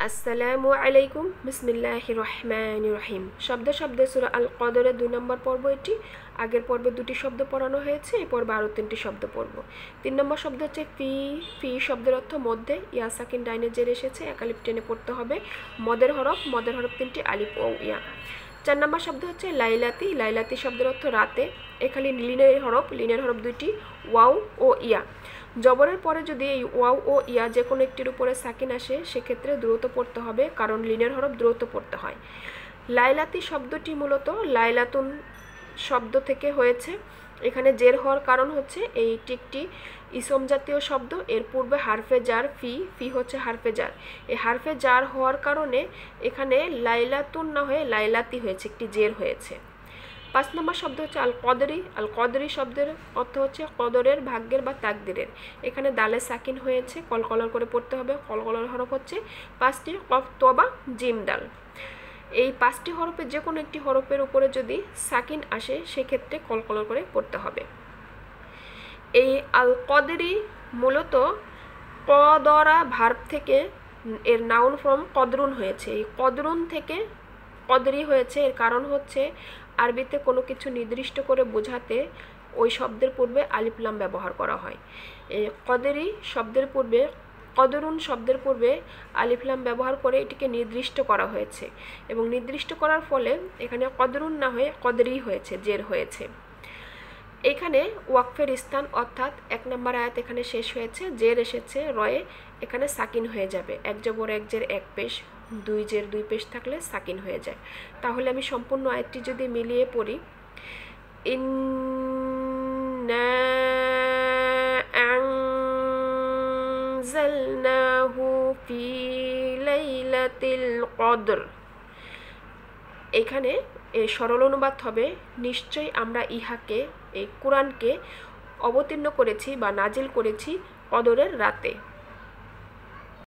আসসালামু আলাইকুম বিসমিল্লাহির রহমানির রহিম। শব্দে শব্দে সূরা আল কদরের 2 নম্বর পর্ব এটি। আগের পর্বে 2টি শব্দ পড়ানো হয়েছে, এই পর্বে আরও 3টি শব্দ পড়ব। 3 নম্বর শব্দ হচ্ছে ফি। ফি শব্দের অর্থ মধ্যে, ইয়া সাকিন ডাইনে জের এসেছে, এক আলিফ টেনে পড়তে হবে। মদের হরফ 3টি, আলিফ ও ইয়া। 4 নম্বর শব্দ হচ্ছে লাইলাতি। লাইলাতি শব্দের অর্থ রাতে, এখানে লিনের হরফ 2টি, ওয়াও ও ইয়া। জবরের পরে যদি এই ওয়াও ও ইয়া যে কোনো একটির উপরে সাকিন আসে সেক্ষেত্রে দ্রুত পড়তে হবে, কারণ লিনের হরফ দ্রুত পড়তে হয়। লাইলাতি শব্দটি মূলত লাইলাতুন শব্দ থেকে হয়েছে। এখানে জের হওয়ার কারণ হচ্ছে এইটি একটি ইসম জাতীয় শব্দ, এর পূর্বে হারফে জার ফি, ফি হচ্ছে হারফে জার। এই হারফে জার হওয়ার কারণে এখানে লাইলাতুন না হয়ে লাইলাতি হয়েছে, একটি জের হয়েছে। 5 নম্বর শব্দ হচ্ছে আল কদরি। আল কদরি শব্দের অর্থ হচ্ছে কদরের, ভাগ্যের বা তাকদিরের। এখানে দালে সাকিন হয়েছে, কলকলার করে পড়তে হবে। কলকলার হরফ হচ্ছে 5টি, কফ তোবা জিম দাল। এই 5টি হরফের যে কোনো একটি হরফের উপরে যদি সাকিন আসে সেক্ষেত্রে কলকলার করে পড়তে হবে। এই আল কদরি মূলত কদরা ভার্ব থেকে, এর নাউন ফর্ম কদরুন হয়েছে। এই কদরুন থেকে কদরি হয়েছে, এর কারণ হচ্ছে আরবিতে কোনো কিছু নির্দিষ্ট করে বোঝাতে ওই শব্দের পূর্বে আলিফ লাম ব্যবহার করা হয়। এই কদরি শব্দের পূর্বে, কদরুন শব্দের পূর্বে আলিফ লাম ব্যবহার করে এটিকে নির্দিষ্ট করা হয়েছে, এবং নির্দিষ্ট করার ফলে এখানে কদরুন না হয়ে কদরি হয়েছে, জের হয়েছে। এখানে ওয়াকফের স্থান, অর্থাৎ 1 নম্বর আয়াত এখানে শেষ হয়েছে, জের এসেছে রয়ে, এখানে সাকিন হয়ে যাবে। 1 জবর 1 জের 1 পেশ, 2 জের 2 পেশ থাকলে সাকিন হয়ে যায়। তাহলে আমি সম্পূর্ণ আয়াতটি যদি মিলিয়ে পড়ি, ইন্না আনজালনাহু ফি লাইলাতিল কদর। এখানে সরল অনুবাদ হবে, নিশ্চয়ই আমরা ইহাকে, এই কোরআনকে অবতীর্ণ করেছি বা নাজিল করেছি কদরের রাতে।